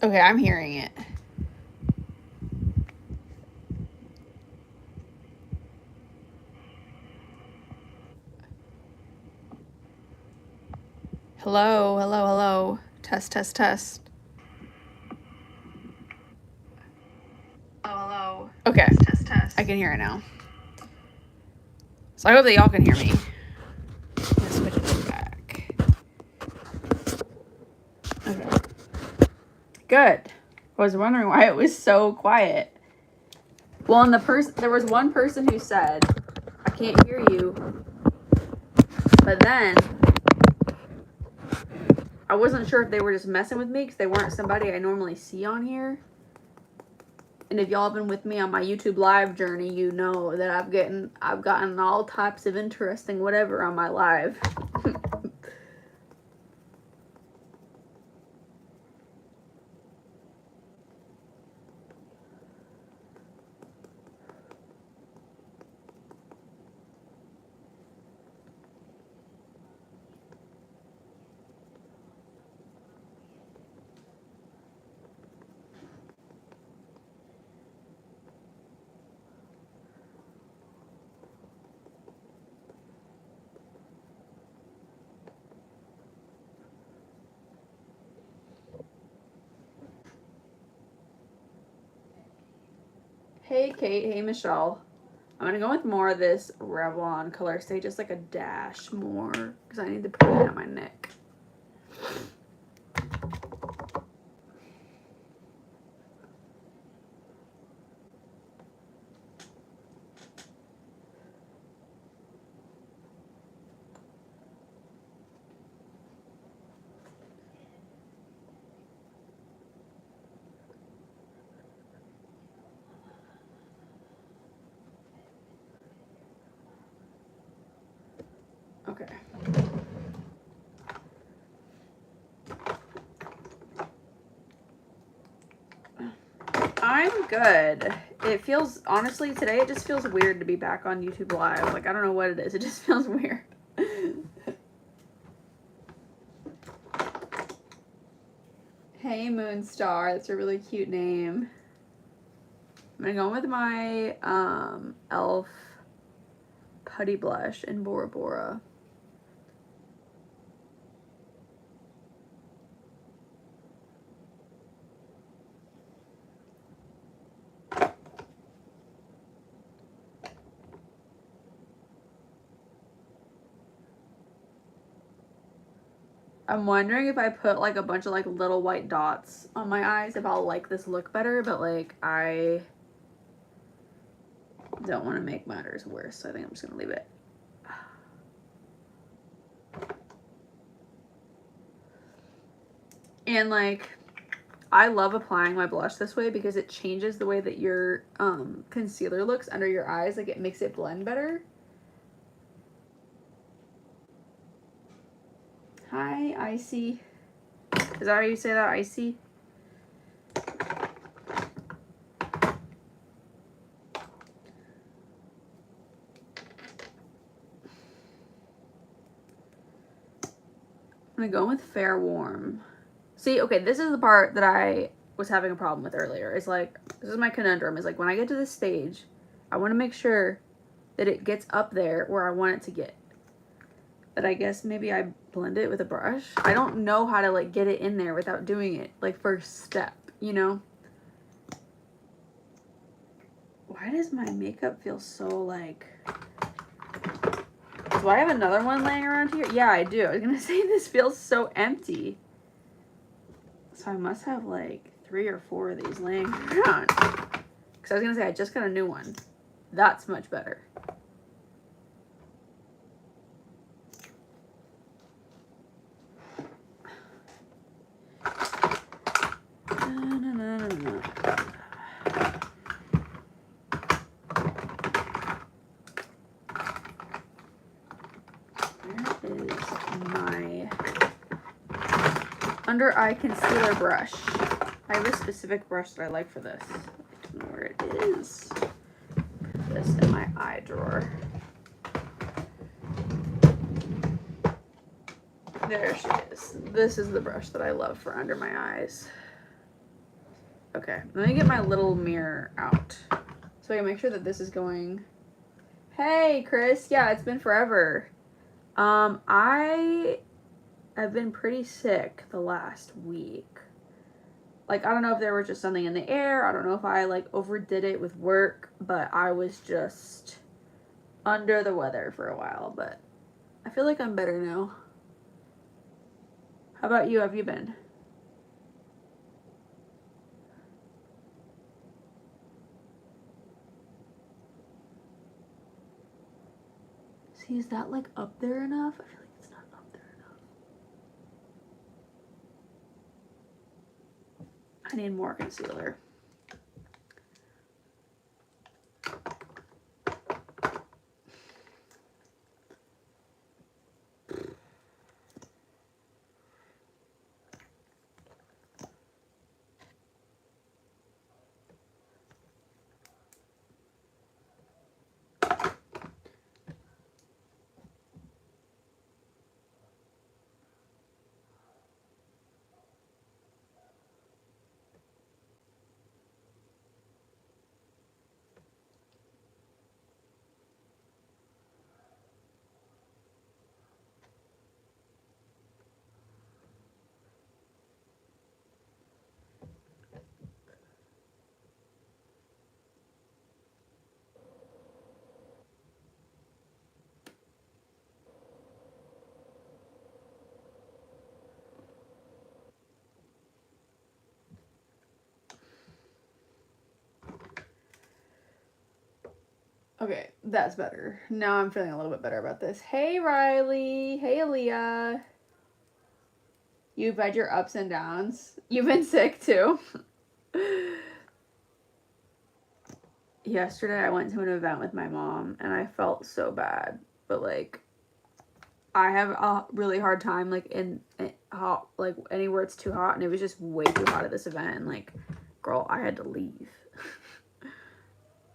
Okay, I'm hearing it. Hello, hello, hello. Test, test, test. Hello. Okay, Test, test. I can hear it now. So I hope that y'all can hear me. Let's switch it back. Okay. Good. I was wondering why it was so quiet. Well, and there was one person who said, I can't hear you. But then I wasn't sure if they were just messing with me because they weren't somebody I normally see on here. And if y'all have been with me on my YouTube live journey, you know that I've gotten all types of interesting whatever on my live. Hey Kate, hey Michelle. I'm gonna go with more of this Revlon color. Say just like a dash more because I need to put it on my neck. Okay. I'm good. It feels, honestly, today it just feels weird to be back on YouTube Live. Like, I don't know what it is. It just feels weird. Hey, Moonstar. That's a really cute name. I'm going to go with my e.l.f. Putty Blush in Bora Bora. I'm wondering if I put like a bunch of like little white dots on my eyes, if I'll like this look better, but like I don't want to make matters worse, so I think I'm just gonna leave it. And like, I love applying my blush this way because it changes the way that your concealer looks under your eyes. Like, it makes it blend better. Hi, Icy. Is that how you say that, Icy? I'm gonna go with Fair Warm. See, okay, this is the part that I was having a problem with earlier. It's like, this is my conundrum. Is like, when I get to this stage, I want to make sure that it gets up there where I want it to get. But I guess maybe I blend it with a brush. I don't know how to like get it in there without doing it like first step, you know? Why does my makeup feel so like... Do I have another one laying around here? Yeah, I do. I was gonna say this feels so empty. So I must have like 3 or 4 of these laying around. Because I was gonna say I just got a new one. That's much better. Under eye concealer brush. I have a specific brush that I like for this. I don't know where it is. Put this in my eye drawer. There she is. This is the brush that I love for under my eyes. Okay, let me get my little mirror out so I can make sure that this is going. Hey, Chris. Yeah, it's been forever. I have been pretty sick the last week. Like, I don't know if there was just something in the air. I don't know if I, like, overdid it with work, but I was just under the weather for a while. But I feel like I'm better now. How about you? How have you been? See, is that, like, up there enough? I feel like it's not up there enough. I need more concealer. Okay, that's better. Now I'm feeling a little bit better about this. Hey, Riley. Hey, Aaliyah. You've had your ups and downs. You've been sick too. Yesterday I went to an event with my mom and I felt so bad. But like I have a really hard time like in hot, like anywhere it's too hot, and it was just way too hot at this event, and like girl, I had to leave.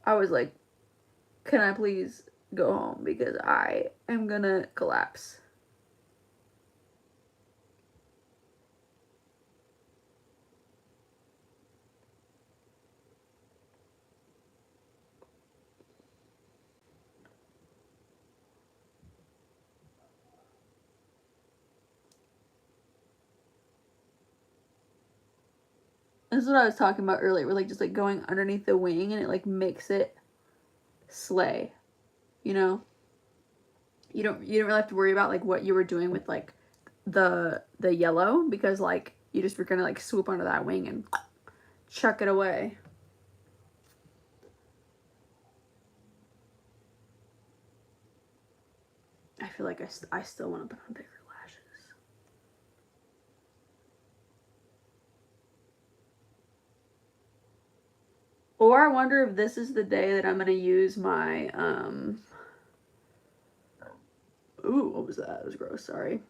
I was like, can I please go home because I am gonna collapse. This is what I was talking about earlier. We're like just like going underneath the wing, and it like makes it slay. You know, you don't really have to worry about like what you were doing with like the yellow, because like you just were gonna like swoop under that wing and chuck it away. I feel like I still want to put on bigger lashes. Or I wonder if this is the day that I'm going to use my, ooh, what was that? It was gross, sorry.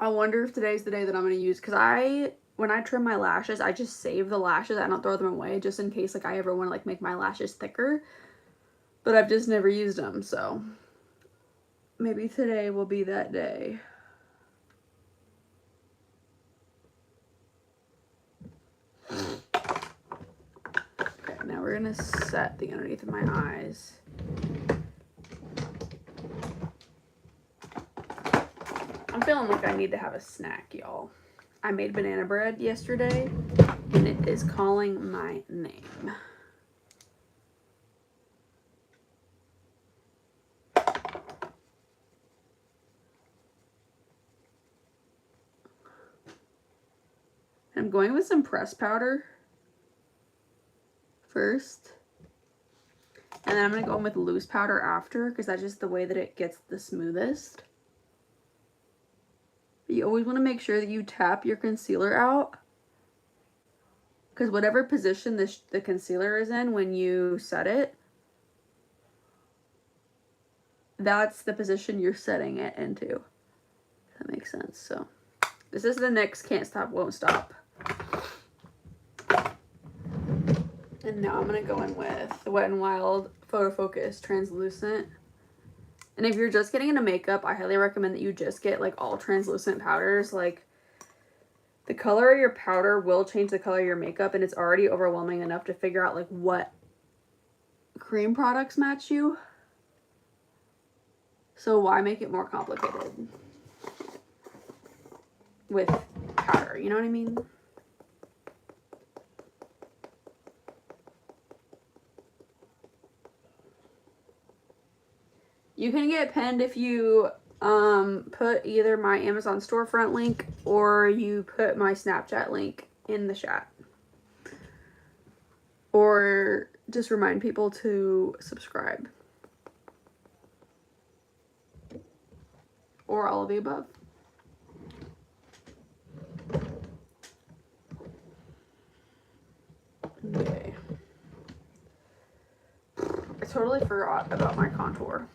I wonder if today's the day that I'm going to use, because when I trim my lashes, I just save the lashes. I don't throw them away just in case like I ever want to like make my lashes thicker. But I've just never used them, so maybe today will be that day. Okay, now we're going to set the underneath of my eyes. I'm feeling like I need to have a snack, y'all. I made banana bread yesterday, and it is calling my name. I'm going with some pressed powder first, and then I'm going to go in with loose powder after, because that's just the way that it gets the smoothest. You always want to make sure that you tap your concealer out, because whatever position the concealer is in when you set it, that's the position you're setting it into. If that makes sense. So this is the NYX Can't Stop Won't Stop. And now I'm going to go in with the Wet n Wild Photo Focus Translucent. And if you're just getting into makeup, I highly recommend that you just get like all translucent powders. Like the color of your powder will change the color of your makeup, and it's already overwhelming enough to figure out like what cream products match you. So why make it more complicated with powder? You know what I mean? You can get pinned if you put either my Amazon storefront link or you put my Snapchat link in the chat. Or just remind people to subscribe. Or all of the above. Okay. I totally forgot about my contour.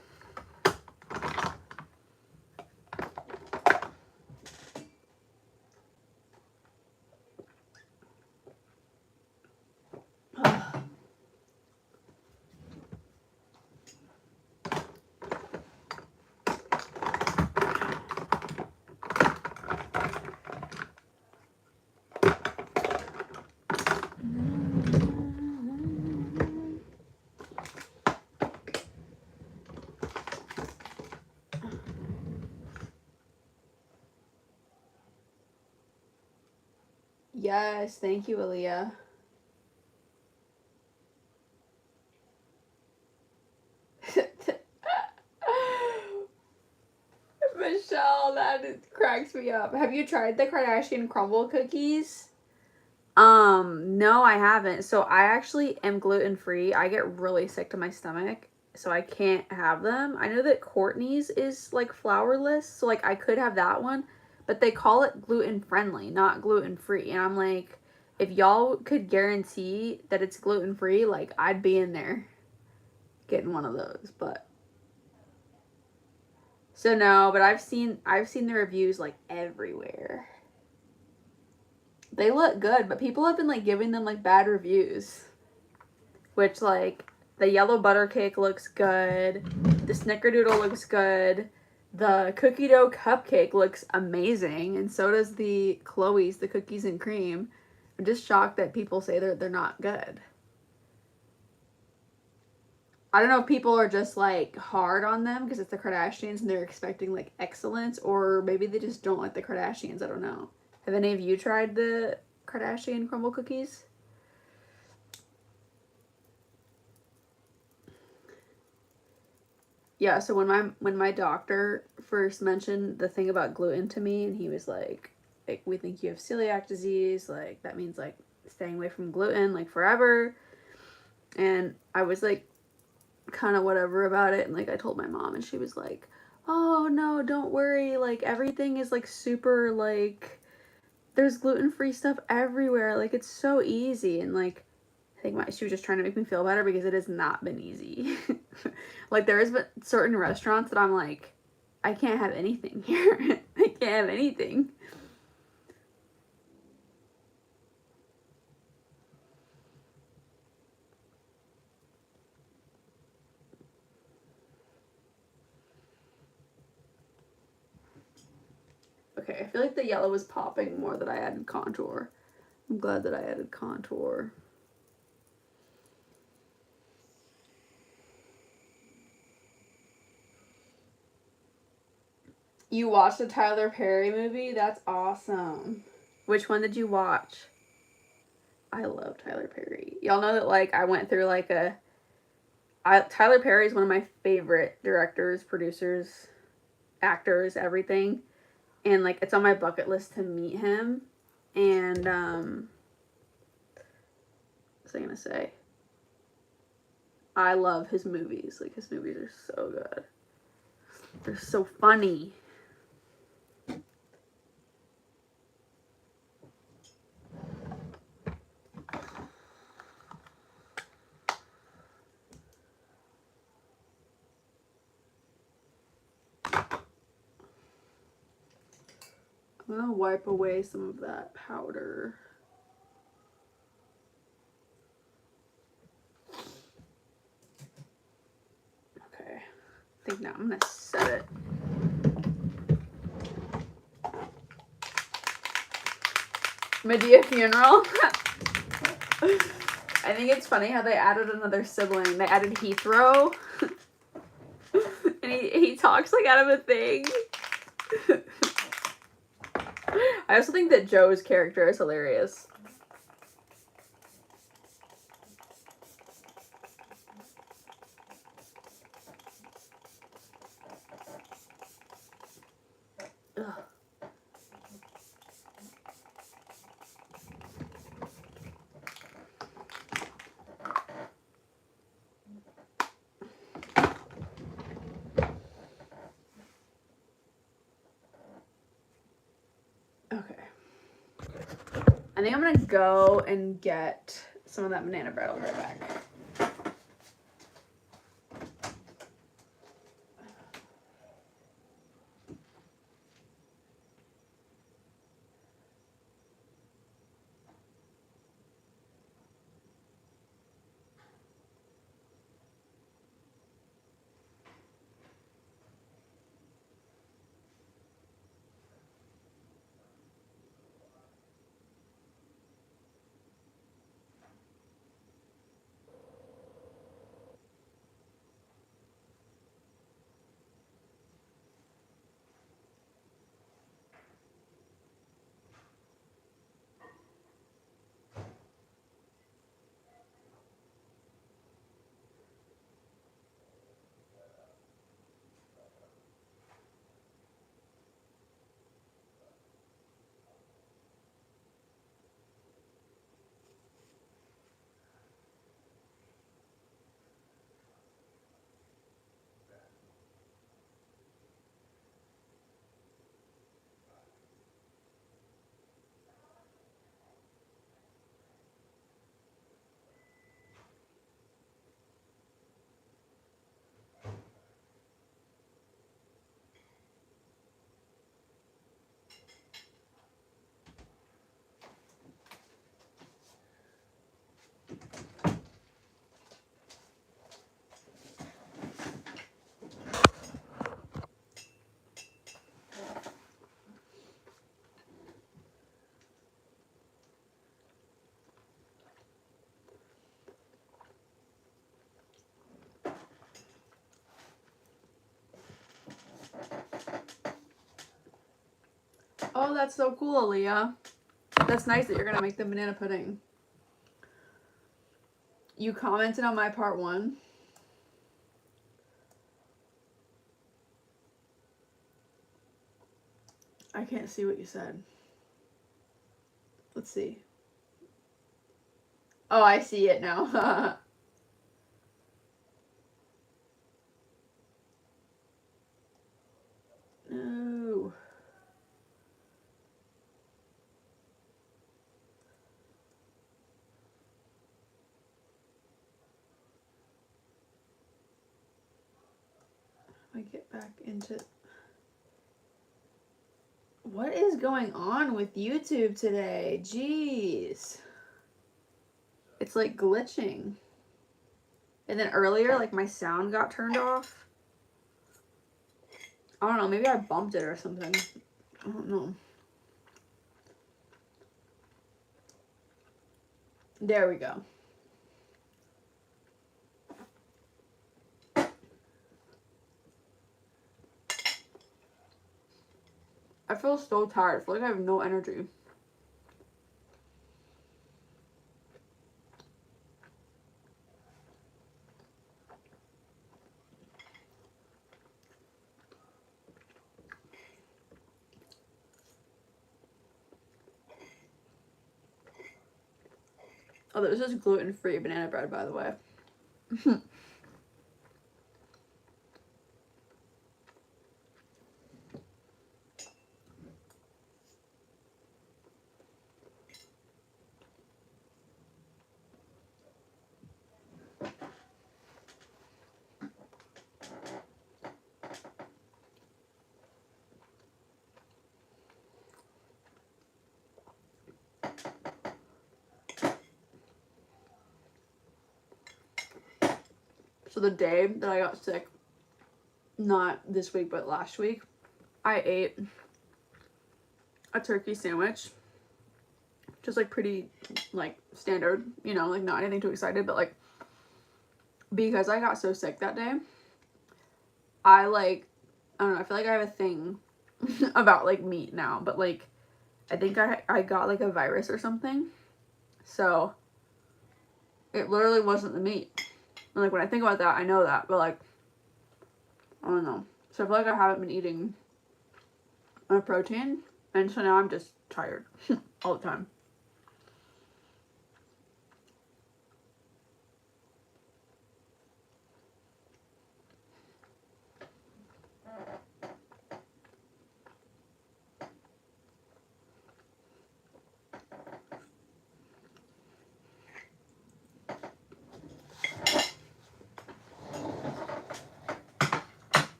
Yes, thank you, Aaliyah. Michelle, that cracks me up. Have you tried the Kardashian crumble cookies? No, I haven't. So I actually am gluten-free. I get really sick to my stomach, so I can't have them. I know that Courtney's is like flourless, so like I could have that one, but they call it gluten-friendly, not gluten-free. And I'm like, if y'all could guarantee that it's gluten-free, like I'd be in there getting one of those, but so no, but I've seen the reviews like everywhere. They look good, but people have been like giving them like bad reviews. Which like the yellow butter cake looks good. The snickerdoodle looks good. The cookie dough cupcake looks amazing, and so does the Chloe's, the cookies and cream. I'm just shocked that people say they're not good. I don't know if people are just like hard on them because it's the Kardashians and they're expecting like excellence, or maybe they just don't like the Kardashians. I don't know. Have any of you tried the Kardashian crumble cookies? Yeah, so when my doctor first mentioned the thing about gluten to me, and he was like, we think you have celiac disease, like that means like staying away from gluten like forever. And I was like kind of whatever about it, and like I told my mom, and she was like, oh no, don't worry, like everything is like super, like there's gluten-free stuff everywhere, like it's so easy. And like I think she was just trying to make me feel better because it has not been easy. Like there is certain restaurants that I'm like, I can't have anything here. I can't have anything. Okay, I feel like the yellow was popping more that I added contour. I'm glad that I added contour. You watched the Tyler Perry movie? That's awesome. Which one did you watch? I love Tyler Perry. Y'all know that like I went through like Tyler Perry is one of my favorite directors, producers, actors, everything. And like it's on my bucket list to meet him. And what was I gonna say? I love his movies. Like his movies are so good. They're so funny. I'm gonna wipe away some of that powder. Okay, I think now I'm gonna set it. Medea funeral. I think it's funny how they added another sibling. They added Heathrow. And he talks like out of a thing. I also think that Joe's character is hilarious. Ugh. Okay. I think I'm gonna go and get some of that banana bread. I'll be right back. Oh, that's so cool, Aaliyah. That's nice that you're gonna make the banana pudding. You commented on my part 1. I can't see what you said. Let's see. Oh, I see it now. No. I get back into... What is going on with YouTube today? Jeez. It's like glitching. And then earlier, like my sound got turned off. I don't know, maybe I bumped it or something. I don't know. There we go. I feel so tired. I feel like I have no energy. Oh, this is gluten-free banana bread, by the way. So the day that I got sick, not this week, but last week, I ate a turkey sandwich Just like pretty like standard, you know, like not anything too excited, but like because I got so sick that day, I like, I don't know, I feel like I have a thing about like meat now, but like I think I got like a virus or something. So it literally wasn't the meat. And like when I think about that, I know that, but like I don't know. So I feel like I haven't been eating a protein, and so now I'm just tired all the time.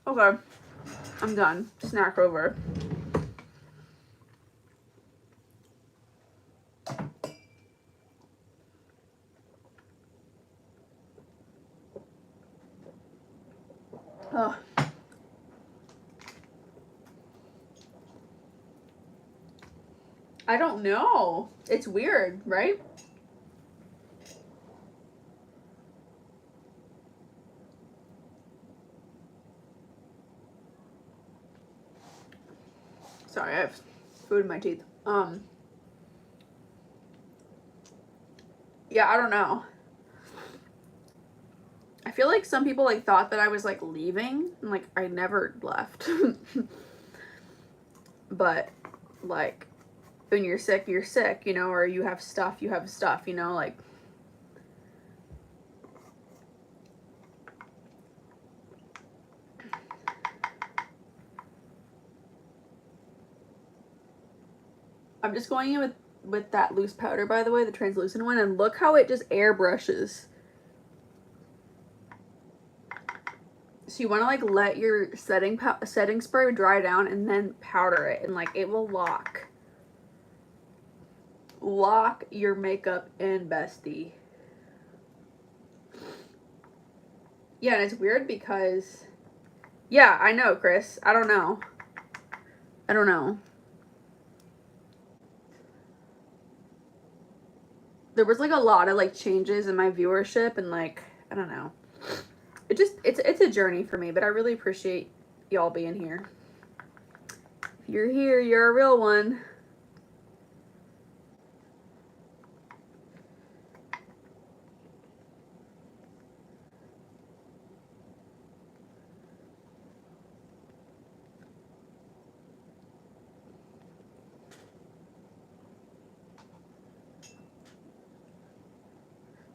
Okay, I'm done. Snack over. Ugh. I don't know. It's weird, right? Sorry, I have food in my teeth. Yeah, I don't know. I feel like some people like thought that I was like leaving, and like I never left. But like when you're sick, you know, or you have stuff, you know, like I'm just going in with that loose powder, by the way, the translucent one, and look how it just airbrushes. So you want to like let your setting spray dry down and then powder it, and like it will lock your makeup in, bestie. Yeah, and it's weird because, yeah, I know, Chris. I don't know. There was like a lot of like changes in my viewership, and like I don't know. It's a journey for me, but I really appreciate y'all being here. If you're here, you're a real one.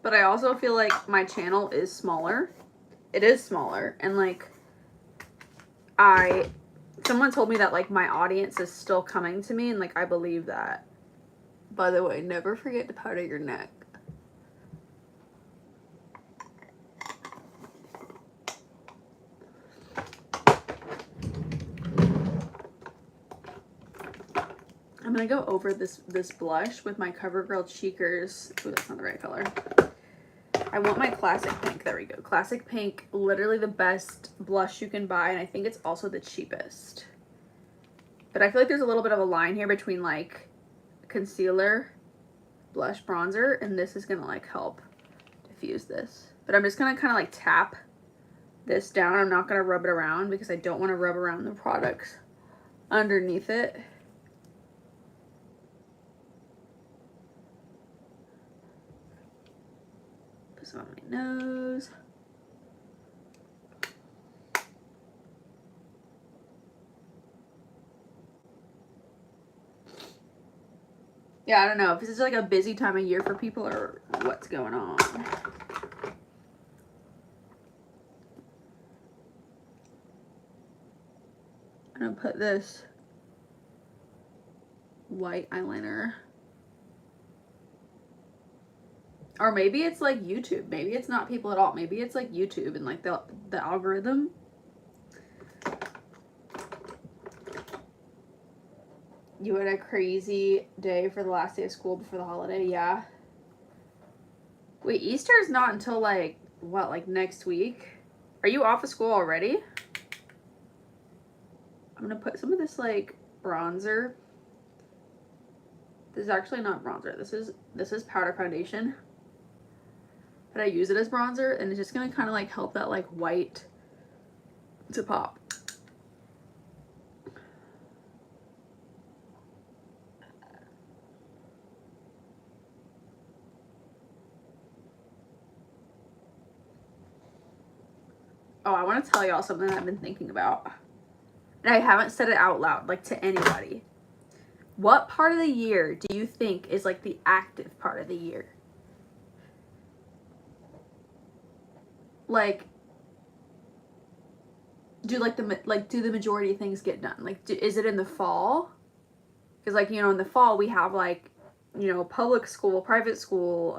But I also feel like my channel is smaller. It is smaller, and like someone told me that like my audience is still coming to me, and like I believe that. By the way, never forget to powder your neck. I'm gonna go over this blush with my CoverGirl Cheekers. Ooh, that's not the right color. I want my classic pink. There we go. Classic pink, literally the best blush you can buy, and I think it's also the cheapest. But I feel like there's a little bit of a line here between like concealer, blush, bronzer, and this is gonna like help diffuse this. But I'm just gonna kind of like tap this down. I'm not gonna rub it around because I don't want to rub around the products underneath it. Put some on my nose. Yeah, I don't know if this is like a busy time of year for people or what's going on. I'm gonna put this white eyeliner. Or maybe it's like YouTube. Maybe it's not people at all. Maybe it's like YouTube and like the algorithm. You had a crazy day for the last day of school before the holiday, yeah. Wait, Easter is not until like, what, like next week? Are you off of school already? I'm gonna put some of this like bronzer, This is actually not bronzer. This is powder foundation. But I use it as bronzer, and it's just gonna kind of like help that like white to pop. Oh, I want to tell y'all something I've been thinking about. And I haven't said it out loud, like to anybody. What part of the year do you think is like the active part of the year? Like, do the majority of things get done? Like, is it in the fall? Because like, you know, in the fall we have like, you know, public school, private school,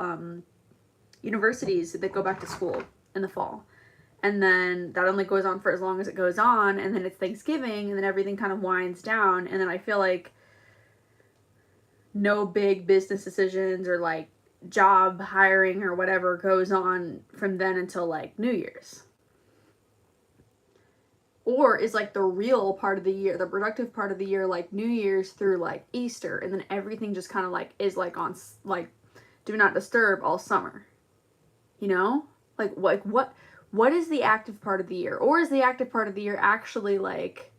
universities that go back to school in the fall. And then that only goes on for as long as it goes on, and then it's Thanksgiving, and then everything kind of winds down, and then I feel like no big business decisions or like job hiring or whatever goes on from then until like New Year's. Or is like the real part of the year, the productive part of the year, like New Year's through like Easter, and then everything just kind of like is like on like do not disturb all summer. You know? Like what is the active part of the year? Or is the active part of the year actually like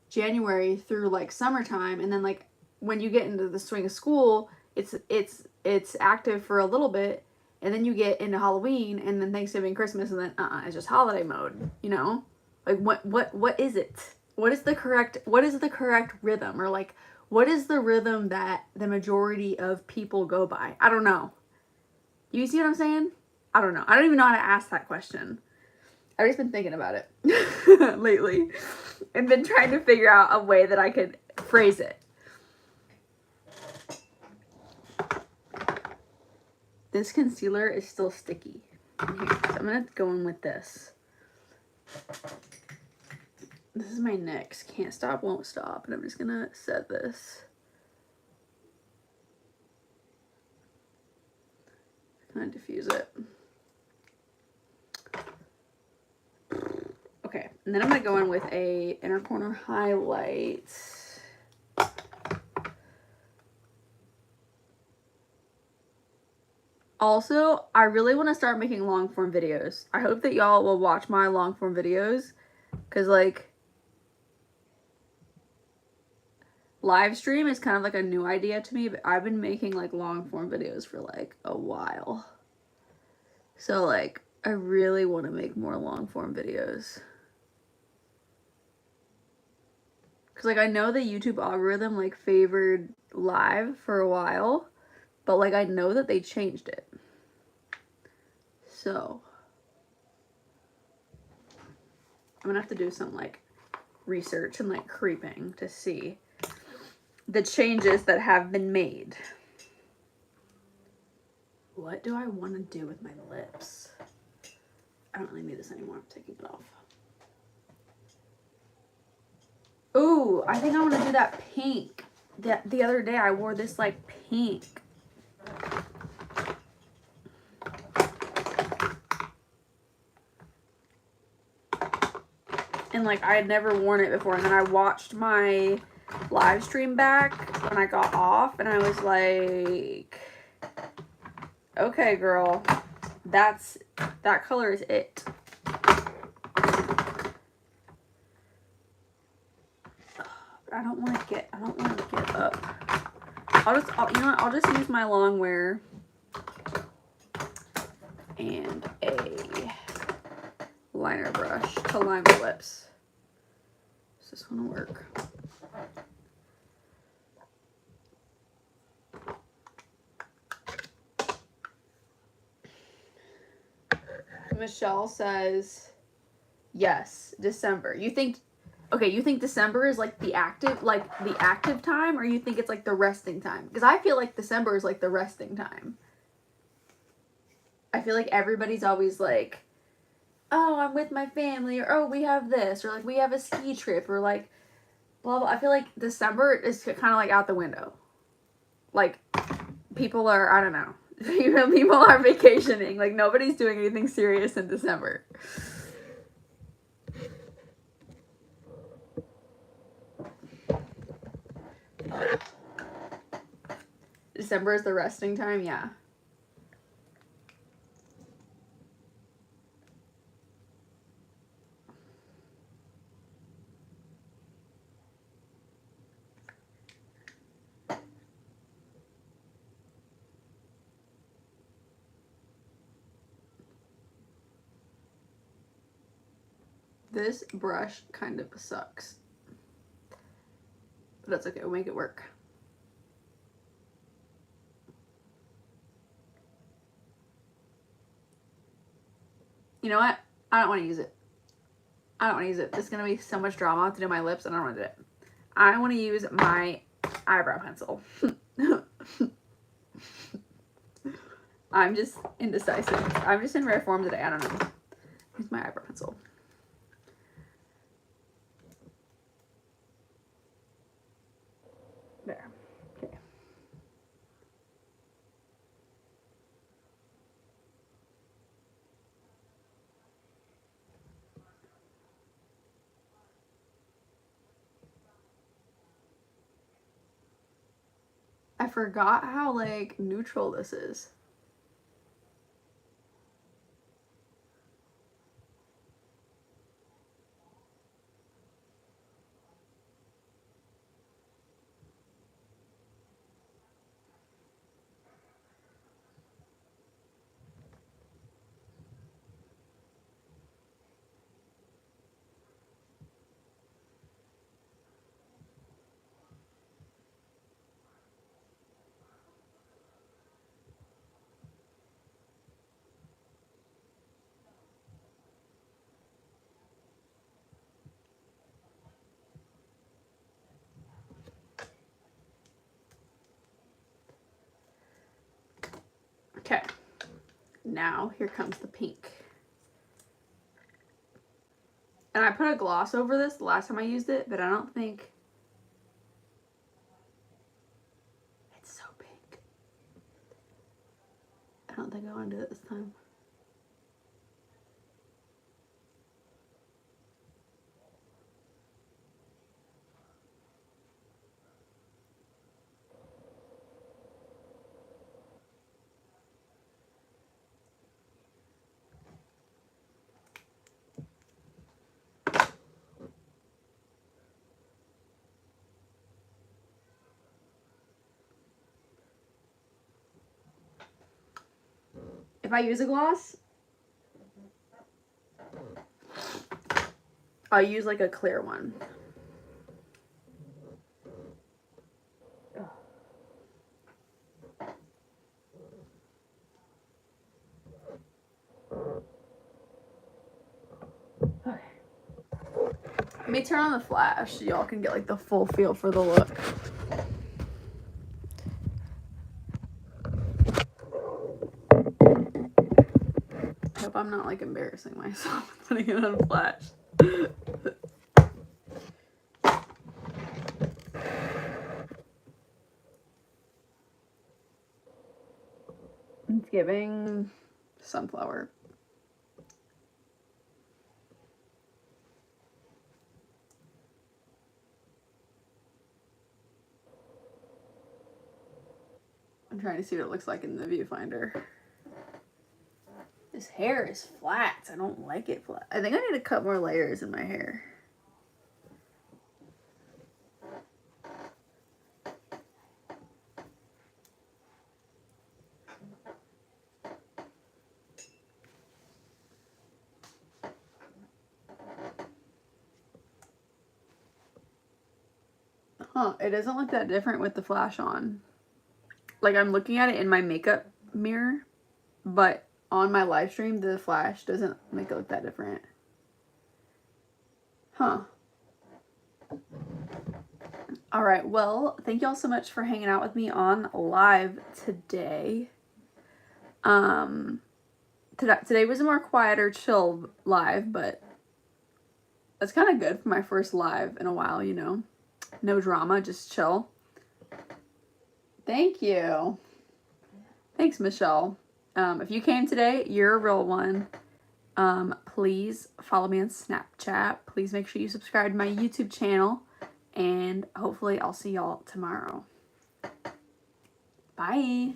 January through like summertime, and then like when you get into the swing of school, it's active for a little bit, and then you get into Halloween, and then Thanksgiving, Christmas, and then it's just holiday mode, you know? Like what is it? What is the correct rhythm? Or like what is the rhythm that the majority of people go by? I don't know. You see what I'm saying? I don't know. I don't even know how to ask that question. I've just been thinking about it lately and been trying to figure out a way that I could phrase it. This concealer is still sticky in here, so I'm gonna go in with this. This is my NYX Can't Stop, Won't Stop, and I'm just gonna set this. Kind of diffuse it. Okay, and then I'm gonna go in with a inner corner highlight. Also, I really want to start making long form videos. I hope that y'all will watch my long form videos, because like live stream is kind of like a new idea to me, but I've been making like long form videos for like a while. So like I really want to make more long form videos. Cause like I know the YouTube algorithm like favored live for a while, but like I know that they changed it. So I'm gonna have to do some like research and like creeping to see the changes that have been made. What do I want to do with my lips? I don't really need this anymore. I'm taking it off. Ooh, I think I want to do that pink. The other day I wore this like pink. And like I had never worn it before, and then I watched my live stream back when I got off, and I was like, okay girl, that color is it. I don't want to get up. You know what, I'll just use my long wear and a liner brush to line my lips. Does this one work? Michelle says, yes, December. You think December is like the active time, or you think it's like the resting time? Because I feel like December is like the resting time. I feel like everybody's always like, oh, I'm with my family, or oh, we have this, or like we have a ski trip, or like blah blah. I feel like December is kind of like out the window. Like people are, I don't know, people are vacationing. Like nobody's doing anything serious in December. December is the resting time, yeah. This brush kind of sucks. But that's okay, we'll make it work. You know what? I don't want to use it. I don't want to use it. It's going to be so much drama to do my lips, and I don't want to do it. I want to use my eyebrow pencil. I'm just indecisive. I'm just in rare form today. I don't know. Here's my eyebrow pencil. There. Okay. I forgot how, like, neutral this is. Okay. Now, here comes the pink. And I put a gloss over this the last time I used it, but I don't think... It's so pink. I don't think I want to do it this time. If I use a gloss, I'll use like a clear one. Okay. Let me turn on the flash so y'all can get like the full feel for the look. I hope I'm not like embarrassing myself putting it on flash. It's giving sunflower. I'm trying to see what it looks like in the viewfinder. This hair is flat. I don't like it flat. I think I need to cut more layers in my hair. Huh, it doesn't look that different with the flash on. Like, I'm looking at it in my makeup mirror, but on my live stream, the flash doesn't make it look that different. Huh. All right, well, thank y'all so much for hanging out with me on live today. Today was a more quieter, chill live, but that's kind of good for my first live in a while, you know. No drama, just chill. Thank you. Thanks, Michelle. If you came today, you're a real one. Please follow me on Snapchat. Please make sure you subscribe to my YouTube channel. And hopefully I'll see y'all tomorrow. Bye. Bye.